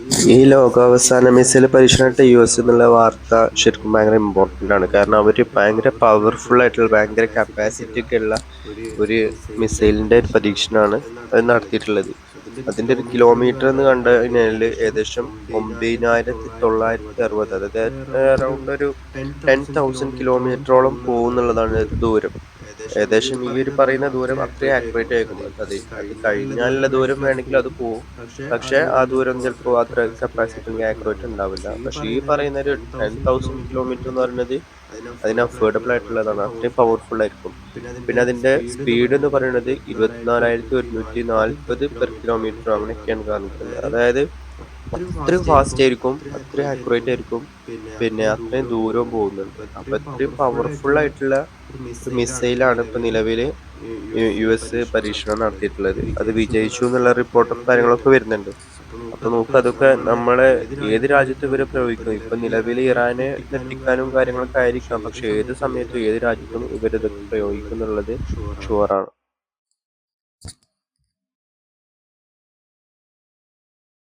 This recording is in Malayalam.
ഈ ലോകാവസാന മിസൈൽ പരീക്ഷണമായിട്ട് US എന്നുള്ള വാർത്ത ശരിക്കും ഭയങ്കര ഇമ്പോർട്ടൻ്റ് ആണ്. കാരണം അവർ ഭയങ്കര പവർഫുൾ ആയിട്ടുള്ള ഭയങ്കര കപ്പാസിറ്റി ഒക്കെ ഉള്ള ഒരു മിസൈലിൻ്റെ ഒരു പരീക്ഷണമാണ് അത് നടത്തിയിട്ടുള്ളത്. അതിൻ്റെ ഒരു കിലോമീറ്റർ എന്ന് കണ്ടു കഴിഞ്ഞാൽ ഏകദേശം 9,960, അതായത് അറൗണ്ട് ഒരു 10,000 കിലോമീറ്ററോളം പോകും എന്നുള്ളതാണ് ദൂരം. ഏകദേശം ഈ ഒരു പറയുന്ന ദൂരം അത്രയും ആക്യുറേറ്റ് ആയിരിക്കും. അത് കഴിഞ്ഞാലുള്ള ദൂരം വേണമെങ്കിൽ അത് പോവും. പക്ഷെ ആ ദൂരം ചിലപ്പോൾ അത്ര കപ്പാസിറ്റി അല്ലെങ്കിൽ ആക്യുറേറ്റ് ഉണ്ടാവില്ല. പക്ഷെ ഈ പറയുന്ന ഒരു 10,000 കിലോമീറ്റർ എന്ന് പറയുന്നത് അതിന് അഫോർഡബിൾ ആയിട്ടുള്ളതാണ്. അത്രയും പവർഫുൾ ആയിരിക്കും. പിന്നെ അതിന്റെ സ്പീഡ് എന്ന് പറയുന്നത് 24,140 പെർ കിലോമീറ്റർ അങ്ങനെയൊക്കെയാണ് കാണിക്കുന്നത്. അതായത് അത്രയും ഫാസ്റ്റ് ആയിരിക്കും, അത്രയും ആക്യുറേറ്റ് ആയിരിക്കും, പിന്നെ അത്രയും ദൂരവും പോകുന്നുണ്ട്. അപ്പൊ അത്രയും പവർഫുൾ ആയിട്ടുള്ള ഒരു മിസൈലാണ് ഇപ്പൊ നിലവില് US പരീക്ഷണം നടത്തിയിട്ടുള്ളത്. അത് വിജയിച്ചു എന്നുള്ള റിപ്പോർട്ടും കാര്യങ്ങളൊക്കെ വരുന്നുണ്ട്. അപ്പൊ നോക്കുക, അതൊക്കെ നമ്മളെ ഏത് രാജ്യത്തും ഇവരെ പ്രയോഗിക്കും. ഇപ്പൊ നിലവിൽ ഇറാനെ ഞെട്ടിക്കാനും കാര്യങ്ങളൊക്കെ ആയിരിക്കാം, പക്ഷെ ഏത് സമയത്തും ഏത് രാജ്യത്തും ഇവരിതൊക്കെ പ്രയോഗിക്കും എന്നുള്ളത് ഷുവറാണ്.